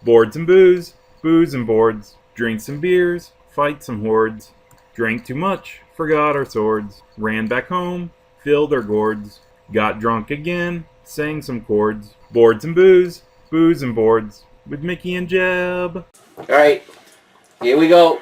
Boards and booze, booze and boards, drinks and beers, fight some hordes. Drank too much, forgot our swords, ran back home, filled our gourds, got drunk again, sang some chords. Boards and booze and boards, with Mickey and Jeb. Alright, here we go.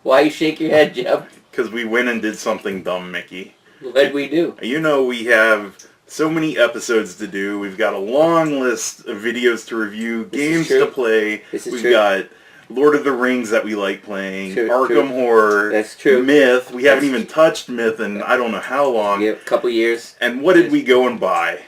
Why you shake your head, Jeb? Because we went and did something dumb, Mickey. What'd we do? You know we have so many episodes to do. We've got a long list of videos to review, games to play. We've got Lord of the Rings that we like playing, Arkham Horror, That's true. Myth. We haven't even touched Myth in I don't know how long. Yeah, a couple years. And what did we go and buy?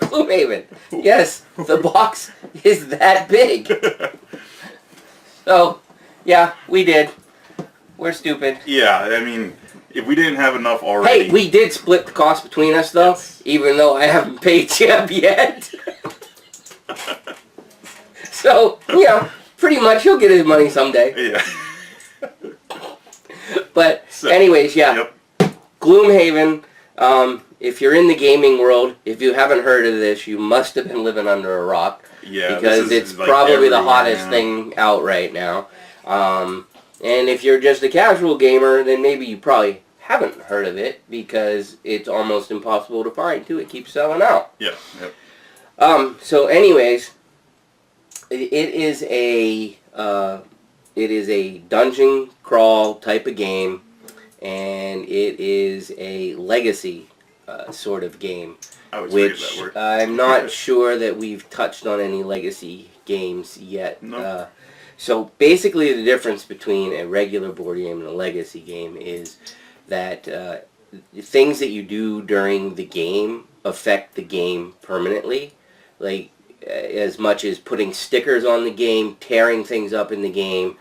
Gloomhaven. Yes, the box is that big. So, yeah, we did. We're stupid. Yeah, I mean, if we didn't have enough already. Hey, we did split the cost between us, though, even though I haven't paid Jeb yet. So, you know, pretty much he'll get his money someday. Yeah. But, anyways, yeah. Yep. Gloomhaven, if you're in the gaming world, if you haven't heard of this, you must have been living under a rock. Yeah, because it's like probably the hottest thing out right now. And if you're just a casual gamer, then maybe you probably haven't heard of it because it's almost impossible to find too. It keeps selling out. Yeah. Yep. So, anyways, it is a dungeon crawl type of game, and it is a legacy sort of game. Which that word. I'm not sure that we've touched on any legacy games yet. No. So basically the difference between a regular board game and a legacy game is that things that you do during the game affect the game permanently. Like as much as putting stickers on the game, tearing things up in the game,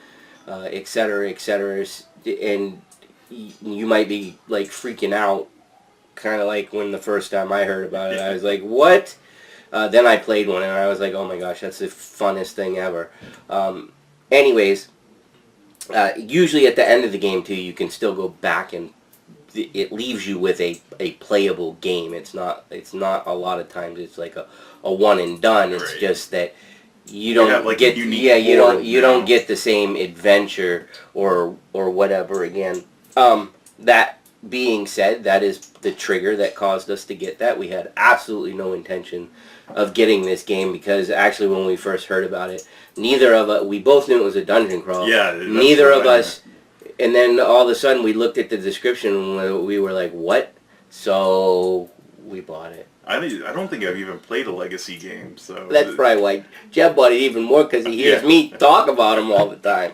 etc., etc. And you might be like freaking out. Kind of like when the first time I heard about it, I was like, what? Then I played one and I was like, oh my gosh, that's the funnest thing ever. Anyways, usually at the end of the game too, you can still go back and it leaves you with a playable game. It's not a lot of times it's like a one and done. It's just that you don't get you don't get the same adventure or whatever again. That being said, that is the trigger that caused us to get that. We had absolutely no intention of getting this game because actually when we first heard about it, neither of us, we both knew it was a dungeon crawl. Yeah. Neither of us, and then all of a sudden we looked at the description and we were like, what? So we bought it. I don't think I've even played a legacy game, so... That's probably why Jeb bought it even more because he hears me talk about them all the time.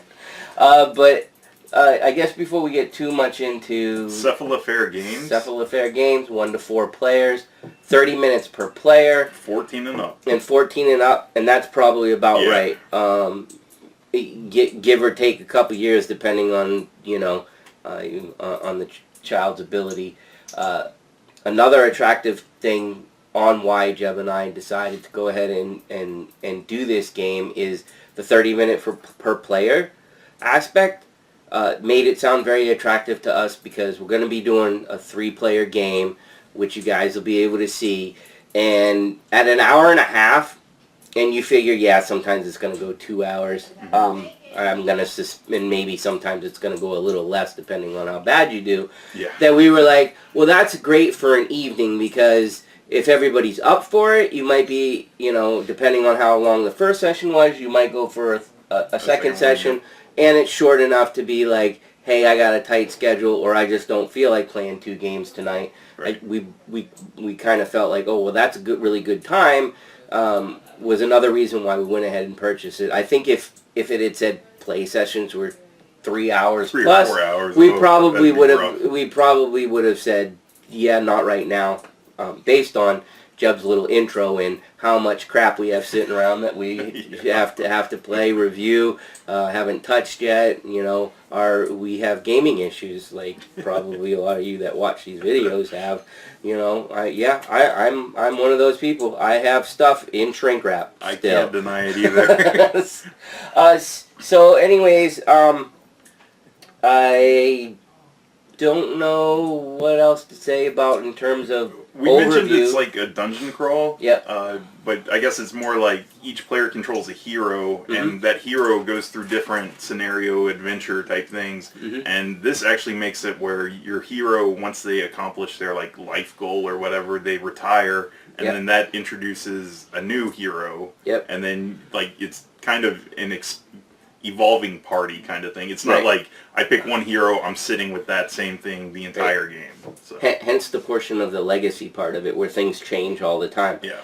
But I guess before we get too much into... Cephalofair Games, 1 to 4 players, 30 minutes per player. 14 and up. And 14 and up, and that's probably about right. Give or take a couple years depending on, on the child's ability. Another attractive thing on why Jeb and I decided to go ahead and do this game is the 30-minute per player aspect. Made it sound very attractive to us because we're going to be doing a 3-player game, which you guys will be able to see. And at an hour and a half, and you figure, sometimes it's going to go 2 hours. I'm going to and maybe sometimes it's going to go a little less depending on how bad you do. Yeah. That we were like, well, that's great for an evening because if everybody's up for it, you might be, depending on how long the first session was, you might go for a second session. And it's short enough to be like, hey, I got a tight schedule, or I just don't feel like playing 2 games tonight. Right. We kind of felt like, oh, well, that's a really good time. Was another reason why we went ahead and purchased it. I think if it had said play sessions were 3 hours 3 plus, or 4 hours, we probably would have said, yeah, not right now, based on Jeb's little intro and how much crap we have sitting around that we have to play, review, haven't touched yet. We have gaming issues like probably a lot of you that watch these videos have. I'm one of those people. I have stuff in shrink wrap. I can't deny it either. So anyways, I don't know what else to say about in terms of We overview. mentioned it's like a dungeon crawl. Yep. But I guess it's more like each player controls a hero, and that hero goes through different scenario adventure type things. And this actually makes it where your hero, once they accomplish their like life goal or whatever, they retire, and then that introduces a new hero. Yep. And then like it's kind of an evolving party kind of thing. It's not like I pick one hero, I'm sitting with that same thing the entire game. So. Hence the portion of the legacy part of it where things change all the time. Yeah.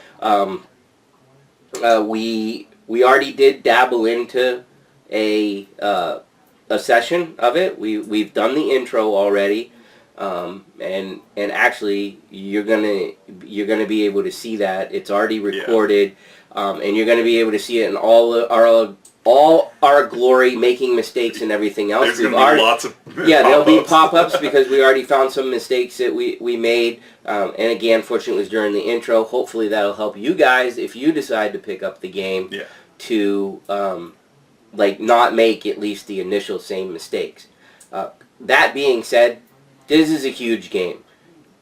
We already did dabble into a session of it. We've done the intro already, and actually you're gonna be able to see that it's already recorded, and you're gonna be able to see it in all our glory, making mistakes and everything else. There's going to be lots of there'll be pop-ups because we already found some mistakes that we made. And again, fortunately, it was during the intro. Hopefully, that'll help you guys if you decide to pick up the game to not make at least the initial same mistakes. That being said, this is a huge game.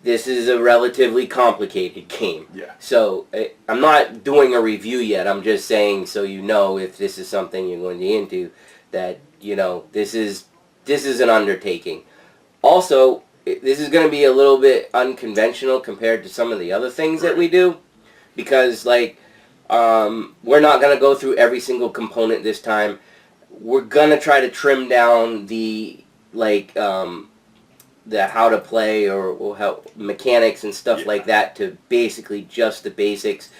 This is a relatively complicated game. Yeah. So I'm not doing a review yet. I'm just saying so you know if this is something you're going to be into, that this is an undertaking. Also, this is going to be a little bit unconventional compared to some of the other things that we do, because we're not going to go through every single component this time. We're going to try to trim down the how to play or how mechanics and stuff like that to basically just the basics.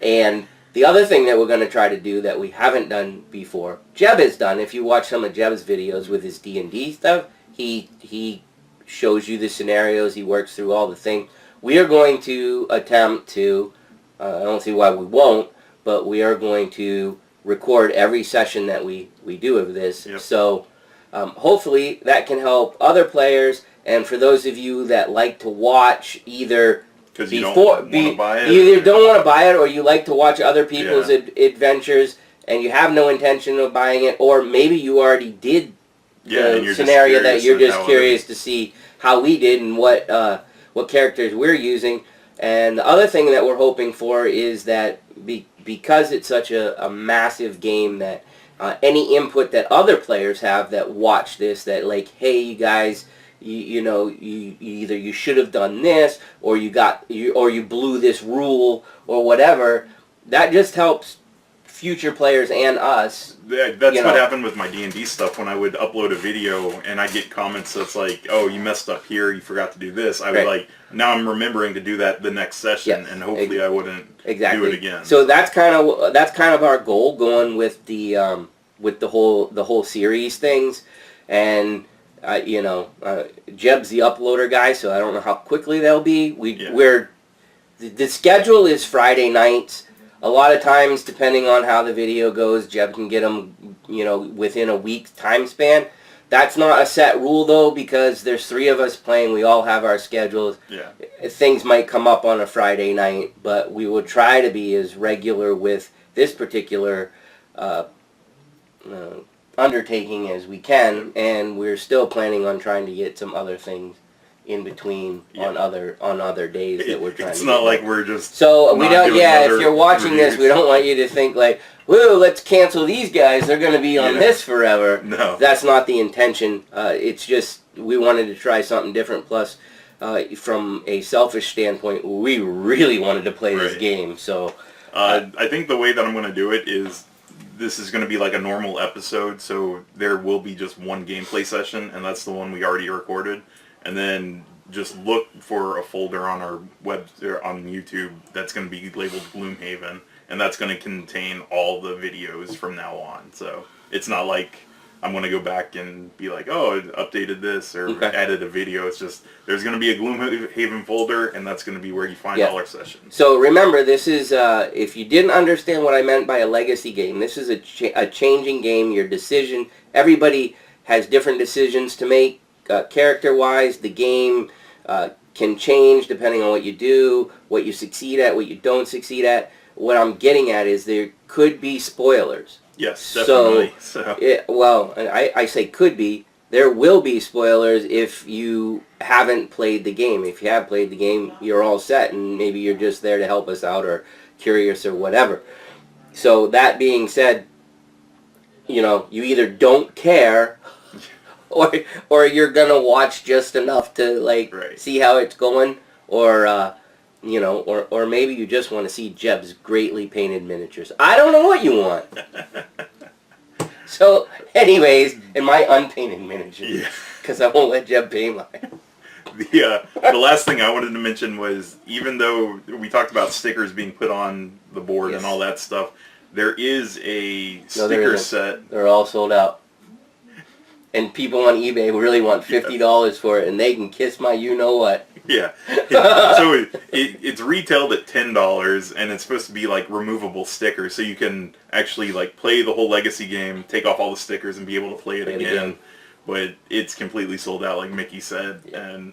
And the other thing that we're going to try to do that we haven't done before, Jeb has done. If you watch some of Jeb's videos with his D&D stuff, he shows you the scenarios, he works through all the things. We are going to attempt to, I don't see why we won't, but we are going to record every session that we do of this. Yep. So hopefully that can help other players. And for those of you that like to watch either don't want to buy it, either don't want to buy it or you like to watch other people's adventures and you have no intention of buying it, or maybe you already did the scenario that you're just curious to see how we did and what characters we're using. And the other thing that we're hoping for is that because it's such a massive game, that any input that other players have that watch this, that like, hey, you guys, you either you should have done this, or you blew this rule, or whatever. That just helps future players and us. That's what happened with my D&D stuff when I would upload a video and I'd get comments that's like, oh, you messed up here, you forgot to do this. I would now I'm remembering to do that the next session, and hopefully I wouldn't do it again. So that's kind of our goal going with the whole series things. And Jeb's the uploader guy, so I don't know how quickly they'll be. The schedule is Friday nights. A lot of times, depending on how the video goes, Jeb can get them, within a week's time span. That's not a set rule, though, because there's 3 of us playing. We all have our schedules. Yeah. Things might come up on a Friday night, but we will try to be as regular with this particular undertaking as we can, and we're still planning on trying to get some other things in between on other days that we're trying. It's to not like we're just we don't. If you're watching this, we don't want you to think like, "Whoa, let's cancel these guys. They're going to be on this forever." No, that's not the intention. It's just we wanted to try something different. Plus, from a selfish standpoint, we really wanted to play this game. So, I think the way that I'm going to do it is, this is going to be like a normal episode, so there will be just one gameplay session, and that's the one we already recorded. And then just look for a folder on our on YouTube that's going to be labeled Gloomhaven, and that's going to contain all the videos from now on. So it's not like I'm going to go back and be like, oh, I updated this or added a video. It's just there's going to be a Gloomhaven folder, and that's going to be where you find all our sessions. So remember, this is, if you didn't understand what I meant by a legacy game, this is a changing game. Your decision, everybody has different decisions to make. Character-wise, the game can change depending on what you do, what you succeed at, what you don't succeed at. What I'm getting at is there could be spoilers. Yes, definitely. I say could be. there will be spoilers if you haven't played the game. If you have played the game, you're all set, and maybe you're just there to help us out or curious or whatever. So that being said, you know, you either don't care or you're gonna watch just enough to like see how it's going, or you know, or maybe you just want to see Jeb's greatly painted miniatures. I don't know what you want. So, anyways, and my unpainted miniatures, because I won't let Jeb paint mine. The last thing I wanted to mention was, even though we talked about stickers being put on the board and all that stuff, there is a sticker set. They're all sold out. And people on eBay really want $50 for it, and they can kiss my you-know-what. Yeah. So it's retailed at $10, and it's supposed to be like removable stickers, so you can actually like play the whole Legacy game, take off all the stickers, and be able to play it again. But it's completely sold out, like Mickey said, and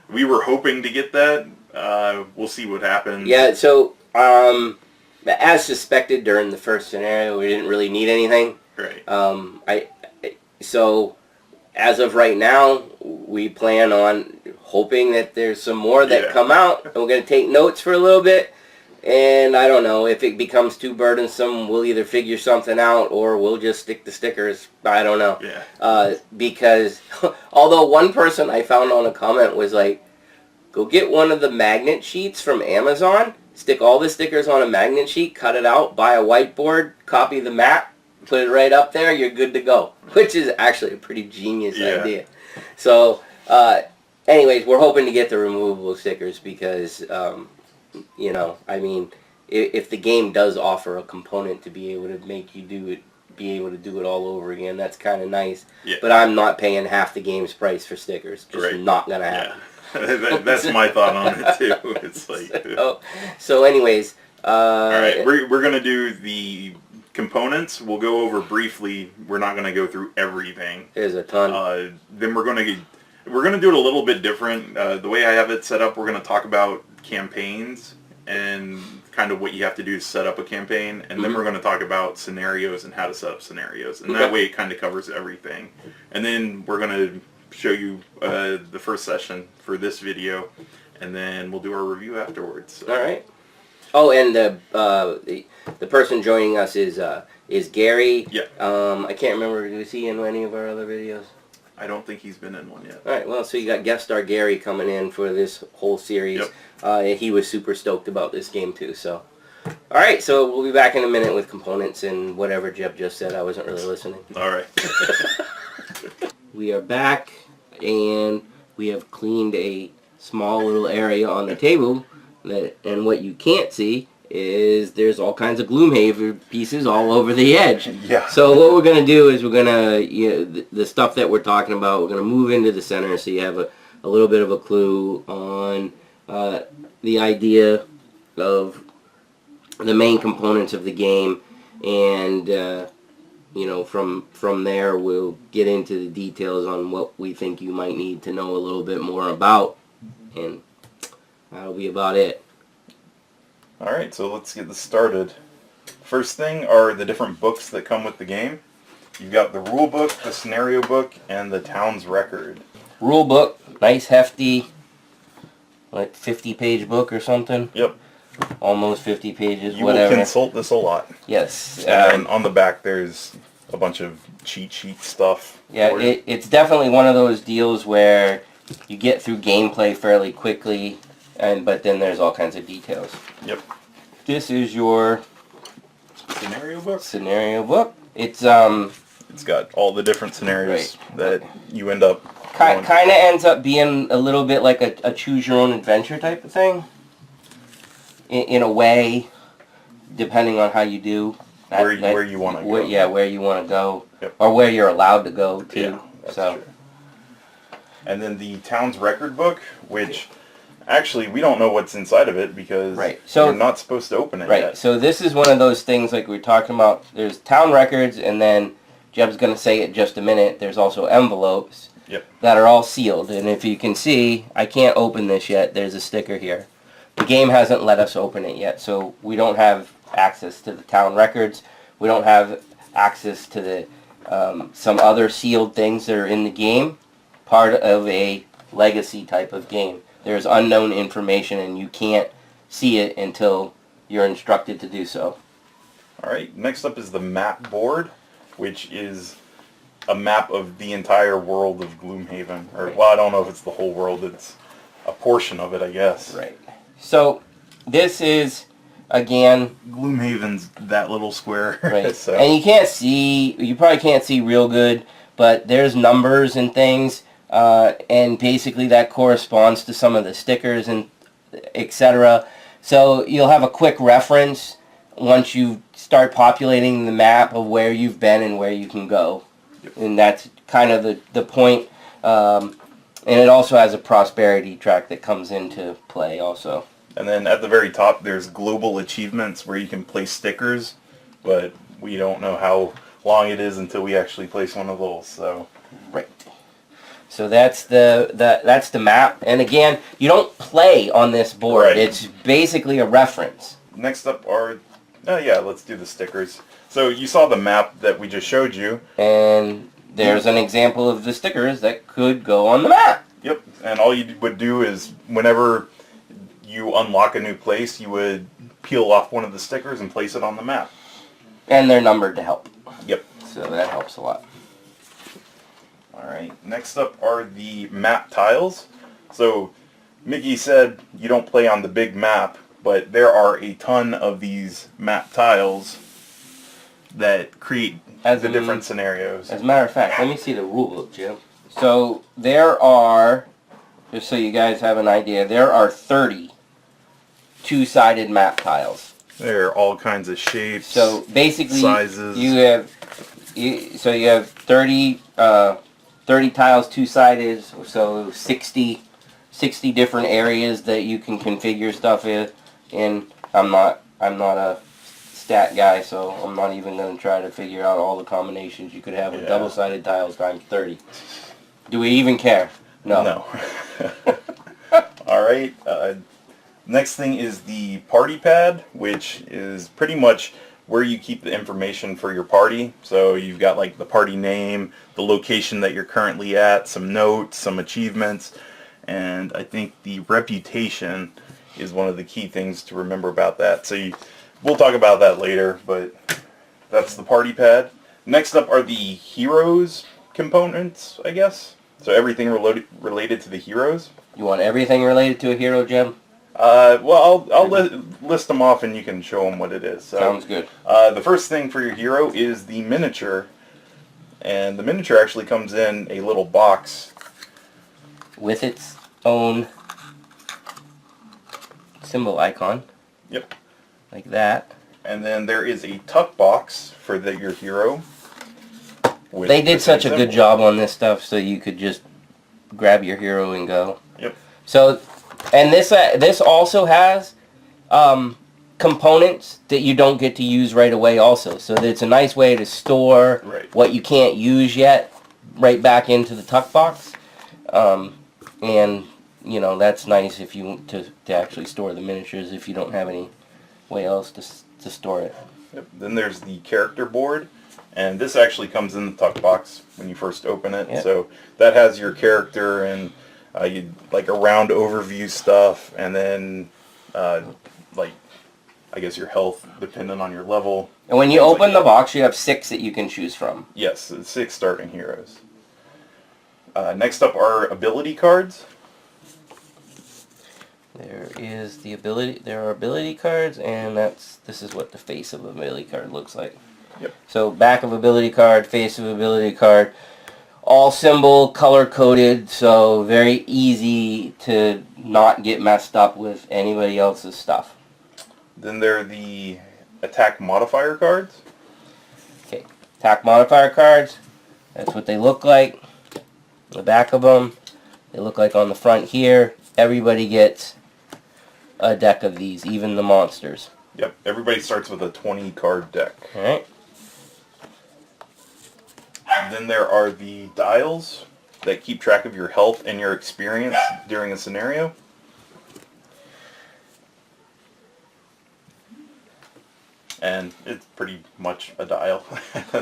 we were hoping to get that. We'll see what happens. Yeah. So as suspected during the first scenario, we didn't really need anything. Right. So as of right now, we plan on hoping that there's some more that come out, and we're going to take notes for a little bit, and I don't know, if it becomes too burdensome, we'll either figure something out, or we'll just stick to stickers. I don't know. Because, although one person I found on a comment was like, go get one of the magnet sheets from Amazon, stick all the stickers on a magnet sheet, cut it out, buy a whiteboard, copy the map, put it right up there, you're good to go. Which is actually a pretty genius idea. So, anyways, we're hoping to get the removable stickers because, you know, I mean, if the game does offer a component to be able to make you do it, be able to do it all over again, that's kind of nice. But I'm not paying half the game's price for stickers. Just not going to happen. That's my thought on it, too. It's like... So anyways... Alright, we're going to do the components. We'll go over briefly. We're not going to go through everything. There's a ton. Then we're going to do it a little bit different. The way I have it set up, we're going to talk about campaigns and kind of what you have to do to set up a campaign, and then we're going to talk about scenarios and how to set up scenarios, and that way it kind of covers everything. And then we're going to show you the first session for this video, and then we'll do our review afterwards. So. All right. Oh, and the person joining us is Gary. Yeah. I can't remember. Was he in any of our other videos? I don't think he's been in one yet. All right. Well, so you got guest star Gary coming in for this whole series. He was super stoked about this game too. So, all right. So we'll be back in a minute with components and whatever Jeb just said. I wasn't really listening. All right. We are back, and we have cleaned a small little area on the table. And what you can't see is there's all kinds of Gloomhaven pieces all over the edge. So what we're going to do is we're going to, the stuff that we're talking about, we're going to move into the center so you have a little bit of a clue on the idea of the main components of the game. And, you know, from there we'll get into the details on what we think you might need to know a little bit more about. And that'll be about it. Alright, so let's get this started. First thing are the different books that come with the game. You've got the rule book, the scenario book, and the town's record. Rule book, nice hefty, like 50-page book or something. Yep. Almost 50 pages, you whatever. You will consult this a lot. Yes. And on the back there's a bunch of cheat sheet stuff. Yeah, it's definitely one of those deals where you get through gameplay fairly quickly, but then there's all kinds of details. Yep. This is your scenario book. It's got all the different scenarios that you end up. Kind of ends up being a little bit like a choose your own adventure type of thing. In a way, depending on how you do. Where you want to go. Yeah, where you want to go, or where you're allowed to go too. Yeah, that's true. And then the town's record book, which actually we don't know what's inside of it because you're not supposed to open it yet. So this is one of those things like we were talking about. There's town records, and then Jeb's going to say it in just a minute. There's also envelopes that are all sealed. And if you can see, I can't open this yet. There's a sticker here. The game hasn't let us open it yet, so we don't have access to the town records. We don't have access to some other sealed things that are in the game, part of a legacy type of game. There's unknown information and you can't see it until you're instructed to do so. Alright, next up is the map board, which is a map of the entire world of Gloomhaven. Or, well, I don't know if it's the whole world, it's a portion of it, I guess. Right. So, this is, again... Gloomhaven's that little square. Right. So. And you probably can't see real good, but there's numbers and things, and basically that corresponds to some of the stickers and etc. So you'll have a quick reference once you start populating the map of where you've been and where you can go. Yep. And that's kind of the point. And it also has a prosperity track that comes into play also. And then at the very top there's global achievements where you can place stickers, but we don't know how long it is until we actually place one of those. So right. So that's the map. And again, you don't play on this board. Right. It's basically a reference. Next up are let's do the stickers. So you saw the map that we just showed you. And there's an example of the stickers that could go on the map. Yep. And all you would do is whenever you unlock a new place, you would peel off one of the stickers and place it on the map. And they're numbered to help. Yep. So that helps a lot. Alright, next up are the map tiles. So Mickey said you don't play on the big map, but there are a ton of these map tiles that create the different scenarios. As a matter of fact, let me see the rule book, Jim. So there are, just so you guys have an idea, there are 30 two-sided map tiles. There are all kinds of shapes, so basically, sizes. You have 30 tiles two-sided, so 60 different areas that you can configure stuff in. I'm not a stat guy, so I'm not even going to try to figure out all the combinations you could have with double-sided tiles times 30. Do we even care? No. No. Alright, next thing is the party pad, which is pretty much where you keep the information for your party. So you've got like the party name, the location that you're currently at, some notes, some achievements, and I think the reputation is one of the key things to remember about that. So we'll talk about that later, but that's the party pad. Next up are the heroes components, I guess. So everything related to the heroes. You want everything related to a hero, Jim? Well, I'll list them off and you can show them what it is. So, sounds good. The first thing for your hero is the miniature. And the miniature actually comes in a little box. With its own symbol icon. Yep. Like that. And then there is a tuck box for your hero. They did such a good job on this stuff so you could just grab your hero and go. Yep. So, and this also has components that you don't get to use right away also. So it's a nice way to store what you can't use yet right back into the tuck box. And, you know, that's nice if you want to actually store the miniatures if you don't have any way else to store it. Yep. Then there's the character board. And this actually comes in the tuck box when you first open it. Yep. So that has your character and like around overview stuff, and then like I guess your health depending on your level. And when you open the box, you have 6 that you can choose from. Yes, 6 starting heroes. Next up are ability cards. There are ability cards, and this is what the face of an ability card looks like. Yep. So back of ability card, face of ability card, all symbol, color coded, so very easy to not get messed up with anybody else's stuff. Then there are the attack modifier cards. Okay, attack modifier cards, that's what they look like. The back of them, they look like on the front here. Everybody gets a deck of these, even the monsters. Yep, everybody starts with a 20 card deck. Alright. Then there are the dials that keep track of your health and your experience during a scenario. And it's pretty much a dial.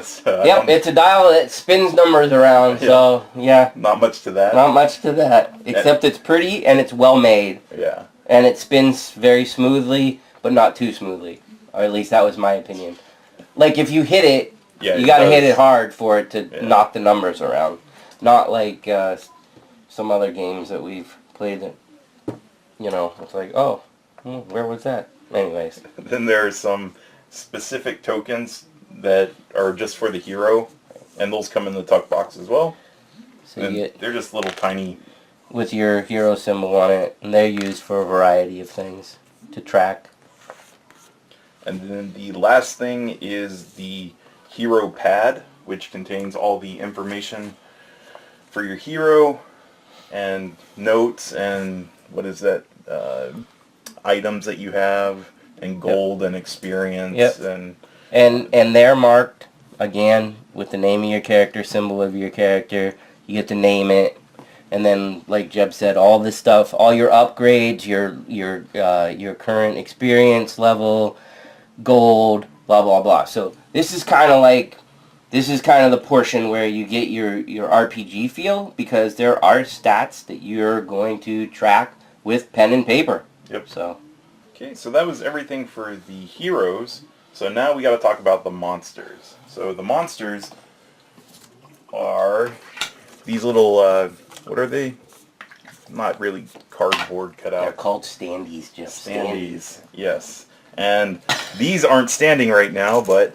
So yep, it's a dial that spins numbers around, so yeah. Not much to that. Not much to that, except it's pretty and it's well made. Yeah. And it spins very smoothly, but not too smoothly. Or at least that was my opinion. Like, if you hit it, you gotta hit it hard for it to knock the numbers around. Not like some other games that we've played that, you know, it's like, oh, where was that? Anyways. Then there are some specific tokens that are just for the hero, and those come in the tuck box as well. So you get, they're just little tiny... with your hero symbol on it, and they're used for a variety of things to track. And then the last thing is the hero pad, which contains all the information for your hero, and notes, and what is that, items that you have, and gold and experience, and they're marked again with the name of your character, symbol of your character. You get to name it, and then, like Jeb said, all this stuff, all your upgrades, your current experience level, gold, blah blah blah. So this is kind of the portion where you get your RPG feel, because there are stats that you're going to track with pen and paper. Yep. So. Okay, so that was everything for the heroes. So now we got to talk about the monsters. So the monsters are these little, what are they? Not really cardboard cut out. They're called standees, just standees. Yes. And these aren't standing right now, but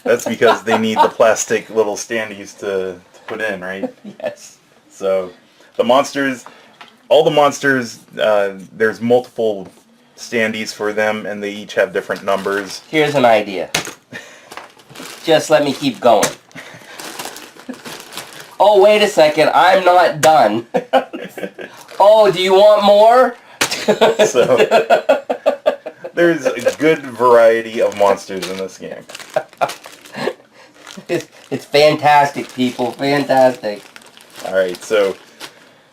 that's because they need the plastic little standees to put in, right? Yes. So the monsters, all the monsters, there's multiple standees for them, and they each have different numbers. Here's an idea. Just let me keep going. Oh, wait a second. I'm not done. Oh, do you want more? So, there's a good variety of monsters in this game. It's fantastic, people. Fantastic. Alright, so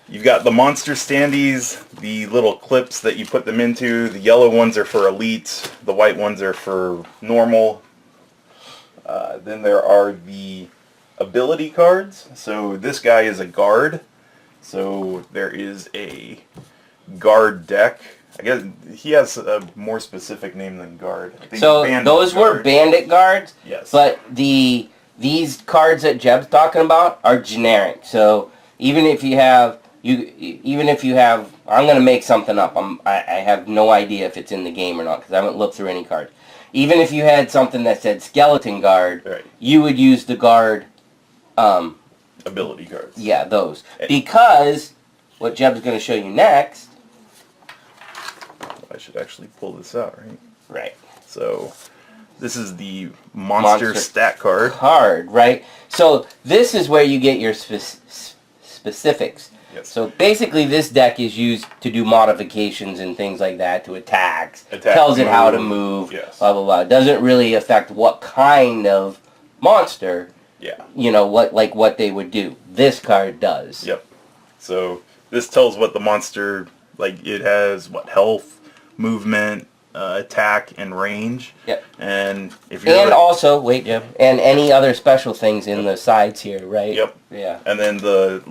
you've got the monster standees, the little clips that you put them into. The yellow ones are for elite, the white ones are for normal. Then there are the ability cards. So this guy is a guard. So there is a guard deck. I guess he has a more specific name than guard. I think So those were bandit guards. Yes. But these cards that Jeb's talking about are generic. So even if you have, I'm going to make something up. I have no idea if it's in the game or not, because I haven't looked through any cards. Even if you had something that said skeleton guard, right, you would use the guard ability cards. Yeah, those. Because what Jeb's going to show you next. I should actually pull this out, right? Right. So this is the monster stat card. Right? So this is where you get your specifics. Yes. So basically this deck is used to do modifications and things like that, to attacks. Attack, tells it move, how to move, yes, blah, blah, blah. It doesn't really affect what kind of monster, yeah, you know, what they would do. This card does. Yep. So this tells what the monster, like, it has, what, health, movement, attack, and range. Yep. And if you're... And also, wait, Jeb, and any other special things in the sides here, right? Yep. Yeah. And then the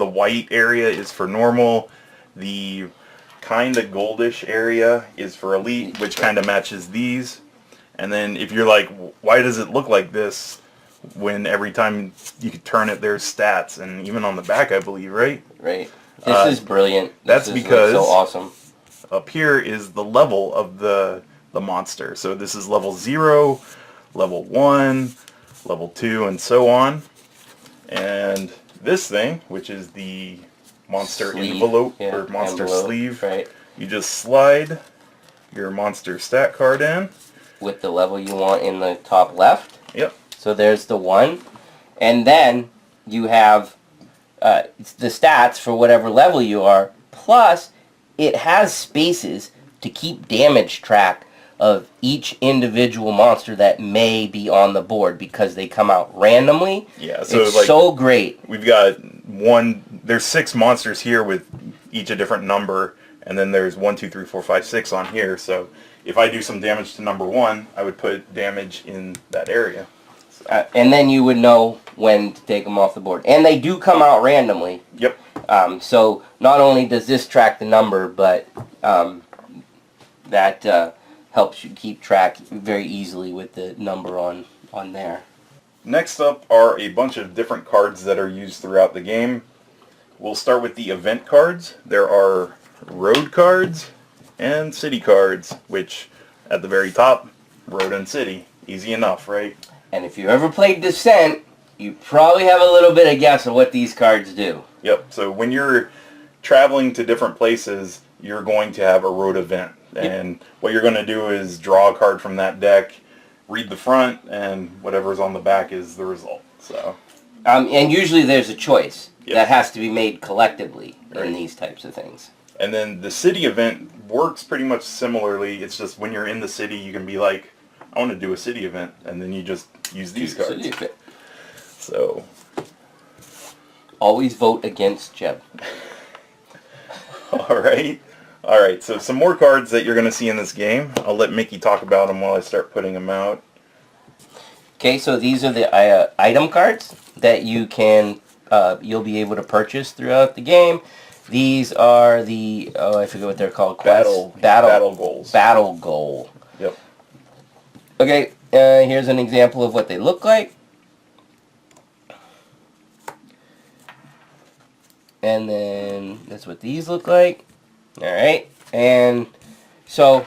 white area is for normal. The kind of goldish area is for elite, which kind of matches these. And then if you're like, why does it look like this when every time you could turn it, there's stats, and even on the back, I believe, right? Right. This is brilliant. That's because so awesome. Up here is the level of the monster. So this is level 0, level 1, level 2, and so on. And this thing, which is the monster envelope, or monster sleeve, right, you just slide your monster stat card in. With the level you want in the top left. Yep. So there's the 1. And then you have the stats for whatever level you are, plus it has spaces to keep damage track of each individual monster that may be on the board, because they come out randomly. Yeah, so it's like, so great. We've got there's 6 monsters here with each a different number, And then there's 1, 2, 3, 4, 5, 6 on here. So if I do some damage to number 1, I would put damage in that area. And then you would know when to take them off the board. And they do come out randomly. Yep. So not only does this track the number, but that helps you keep track very easily with the number on there. Next up are a bunch of different cards that are used throughout the game. We'll start with the event cards. There are road cards and city cards, which at the very top, road and city. Easy enough, right? And if you ever played Descent, you probably have a little bit of guess of what these cards do. Yep, so when you're traveling to different places, you're going to have a road event. And what you're going to do is draw a card from that deck, read the front, and whatever's on the back is the result. So, and usually there's a choice that has to be made collectively in these types of things. And then the city event works pretty much similarly. It's just when you're in the city, you can be like, I want to do a city event, and then you just use these cards. So, always vote against Jeb. All right, so some more cards that you're going to see in this game. I'll let Mickey talk about them while I start putting them out. Okay, so these are the item cards that you can, you'll be able to purchase throughout the game. These are the, I forget what they're called. Battle goals. Battle goal. Yep. Okay, here's an example of what they look like. And then that's what these look like. Alright, and so...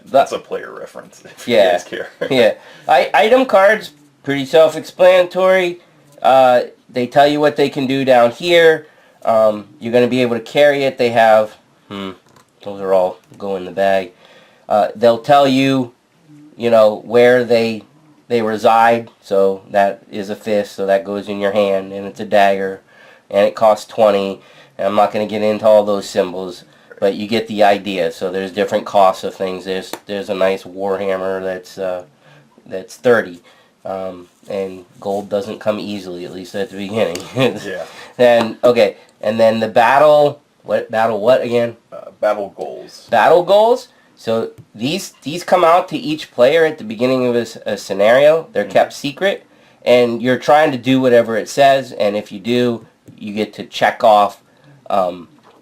That's a player reference, if you guys care. Yeah. Item cards, pretty self-explanatory. They tell you what they can do down here. You're going to be able to carry it. They have... those are all go in the bag. They'll tell you, you know, where they reside. So that is a fist, so that goes in your hand, and it's a dagger. And it costs 20. And I'm not going to get into all those symbols, but you get the idea. So there's different costs of things. There's a nice warhammer that's 30, and gold doesn't come easily, at least at the beginning. Yeah. And then the battle what again? Battle goals. Battle goals. So these come out to each player at the beginning of a scenario. They're kept secret, and you're trying to do whatever it says. And if you do, you get to check off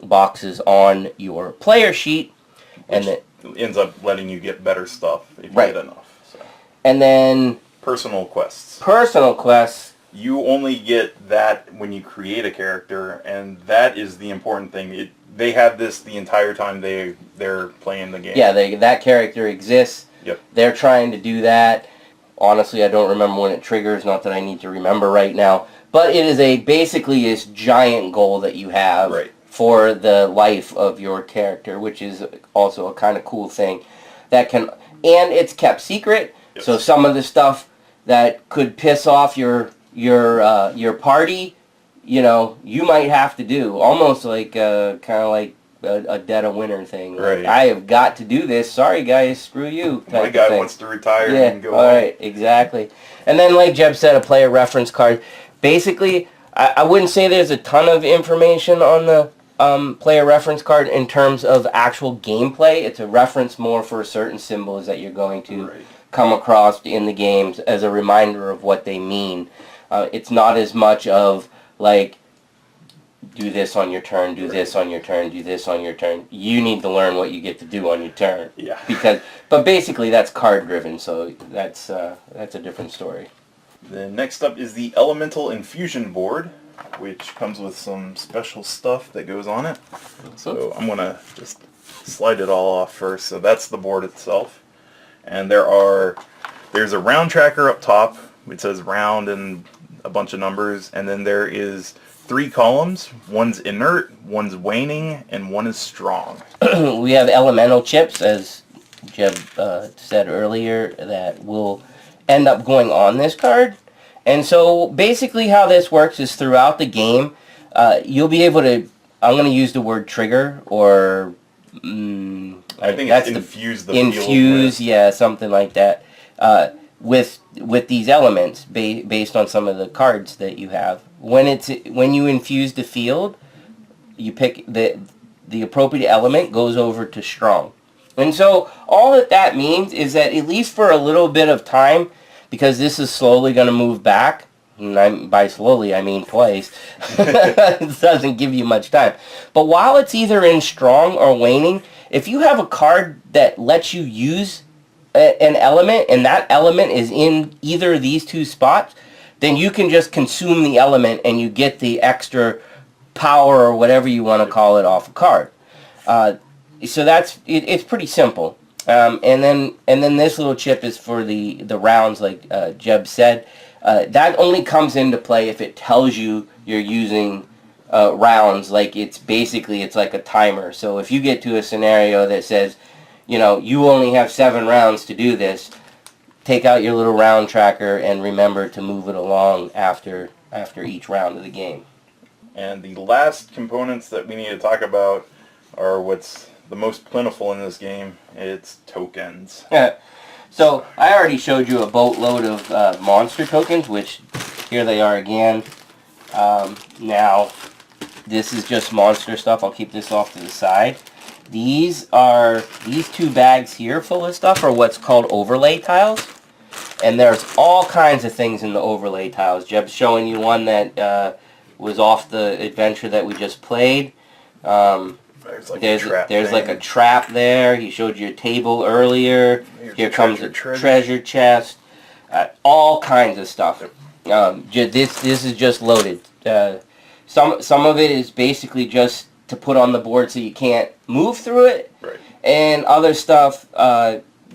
boxes on your player sheet, and it ends up letting you get better stuff if you get enough. So. And then personal quests. Personal quests. You only get that when you create a character, and that is the important thing. They have this the entire time they're playing the game. Yeah, that character exists. Yep. They're trying to do that. Honestly, I don't remember when it triggers. Not that I need to remember right now. But it is basically this giant goal that you have for the life of your character, which is also a kind of cool thing. And it's kept secret. Yes. So some of the stuff that could piss off your party, you know, you might have to do almost like kind of like a dead of winter thing. Like, right. I have got to do this. Sorry guys, screw you. My guy wants to retire and go all right, exactly. And then, like Jeb said, a player reference card. Basically, I wouldn't say there's a ton of information on the player reference card in terms of actual gameplay. It's a reference more for certain symbols that you're going to come across in the games as a reminder of what they mean. It's not as much of, like, do this on your turn, do this on your turn, do this on your turn. You need to learn what you get to do on your turn. Yeah. But basically, that's card-driven, so that's a different story. Then next up is the Elemental Infusion board, which comes with some special stuff that goes on it. So I'm going to just slide it all off first. So that's the board itself. And there's a round tracker up top, which says round and a bunch of numbers. And then there is 3 columns. One's inert, one's waning, and one is strong. We have elemental chips, as Jeb said earlier, that will end up going on this card. And so basically how this works is throughout the game, you'll be able to, I'm going to use the word trigger, or I think it's infuse, yeah, something like that, with these elements based on some of the cards that you have. When you infuse the field, you pick the appropriate element goes over to strong. And so all that means is that at least for a little bit of time, because this is slowly going to move back, and by slowly I mean twice, it doesn't give you much time. But while it's either in strong or waning, if you have a card that lets you use an element, and that element is in either of these two spots, then you can just consume the element and you get the extra power or whatever you want to call it off a card. So that's it's pretty simple. And then this little chip is for the rounds, like Jeb said. That only comes into play if it tells you you're using rounds. Like it's like a timer. So if you get to a scenario that says, you know, you only have 7 rounds to do this, take out your little round tracker and remember to move it along after each round of the game. And the last components that we need to talk about are what's the most plentiful in this game. It's tokens. Yeah. So I already showed you a boatload of monster tokens, which here they are again. Now this is just monster stuff. I'll keep this off to the side. These 2 bags here full of stuff are what's called overlay tiles. And there's all kinds of things in the overlay tiles. Jeb's showing you one that was off the adventure that we just played. There's like a trap there. He showed you a table earlier. Here comes a treasure chest. All kinds of stuff. This is just loaded. Some of it is basically just to put on the board so you can't move through it. Right. And other stuff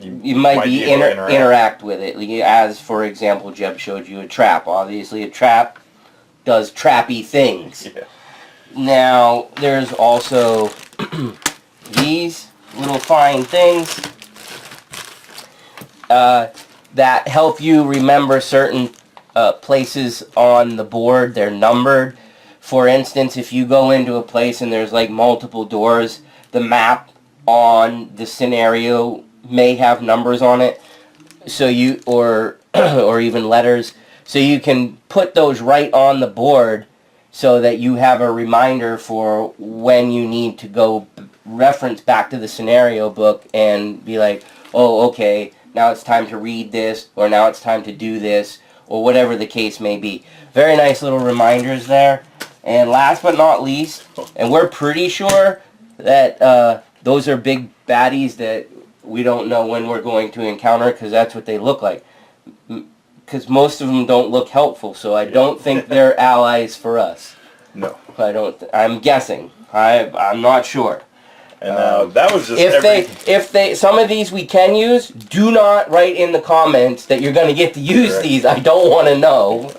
you might be interact with it. As for example, Jeb showed you a trap. Obviously, a trap does trappy things. Yeah. Now, there's also these little fine things that help you remember certain places on the board. They're numbered. For instance, if you go into a place and there's like multiple doors, the map on the scenario may have numbers on it, so you or even letters, so you can put those right on the board so that you have a reminder for when you need to go reference back to the scenario book and be like, oh, okay, now it's time to read this, or now it's time to do this, or whatever the case may be. Very nice little reminders there. And last but not least, and we're pretty sure that those are big baddies that we don't know when we're going to encounter, because that's what they look like. Because most of them don't look helpful, so I don't think they're allies for us. No. I'm guessing. I'm not sure. And that was just if they some of these we can use, do not write in the comments that you're going to get to use these. I don't want to know.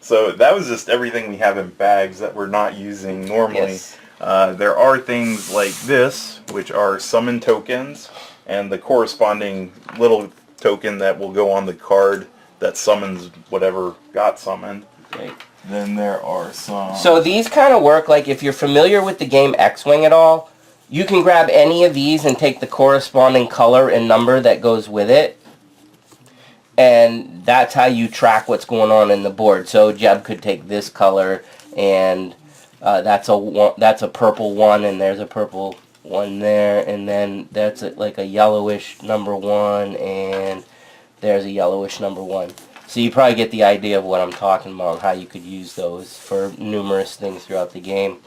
So that was just everything we have in bags that we're not using normally. Yes. There are things like this, which are summon tokens, and the corresponding little token that will go on the card that summons whatever got summoned. Right. Then there are some... So these kind of work like if you're familiar with the game X-Wing at all, you can grab any of these and take the corresponding color and number that goes with it. And that's how you track what's going on in the board. So Jeb could take this color, and that's a purple one, and there's a purple one there, and then that's like a yellowish number 1, and there's a yellowish number 1. So you probably get the idea of what I'm talking about, how you could use those for numerous things throughout the game.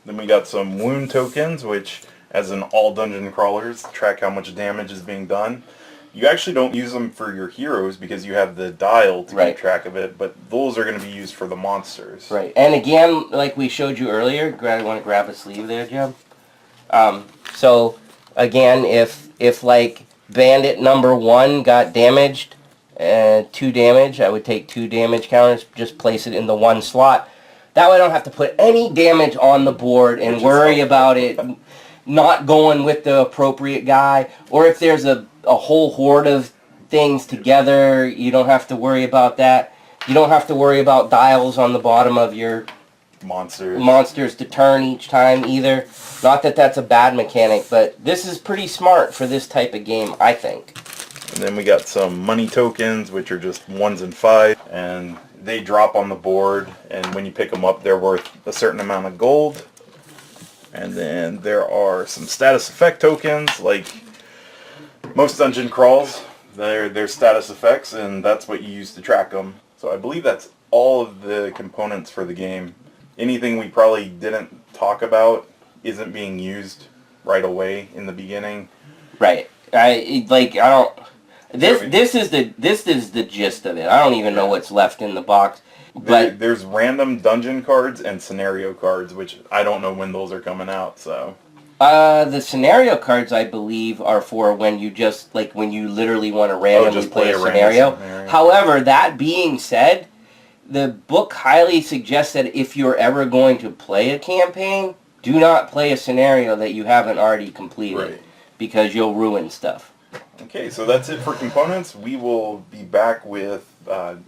Then we got some wound tokens, which, as in all dungeon crawlers, track how much damage is being done. You actually don't use them for your heroes because you have the dial to keep track of it, but those are going to be used for the monsters. Right. And again, like we showed you earlier, I want to grab a sleeve there, Jeb. So, again, if like bandit number 1 got damaged, 2 damage, I would take 2 damage counters, just place it in the 1 slot. That way I don't have to put any damage on the board and worry about it not going with the appropriate guy. Or if there's a whole horde of things together, you don't have to worry about that. You don't have to worry about dials on the bottom of your monsters to turn each time either. Not that that's a bad mechanic, but this is pretty smart for this type of game, I think. And then we got some money tokens, which are just 1s and 5s, and they drop on the board, and when you pick them up, they're worth a certain amount of gold. And then there are some status effect tokens, like most dungeon crawls. They're status effects, and that's what you use to track them. So I believe that's all of the components for the game. Anything we probably didn't talk about isn't being used right away in the beginning. Right. This is the gist of it. I don't even know what's left in the box. But there's random dungeon cards and scenario cards, which I don't know when those are coming out, so. The scenario cards, I believe, are for when you just, like, when you literally want to randomly play a scenario. However, that being said, the book highly suggests that if you're ever going to play a campaign, do not play a scenario that you haven't already completed. Right. Because you'll ruin stuff. Okay, so that's it for components. We will be back with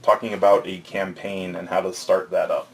talking about a campaign and how to start that up.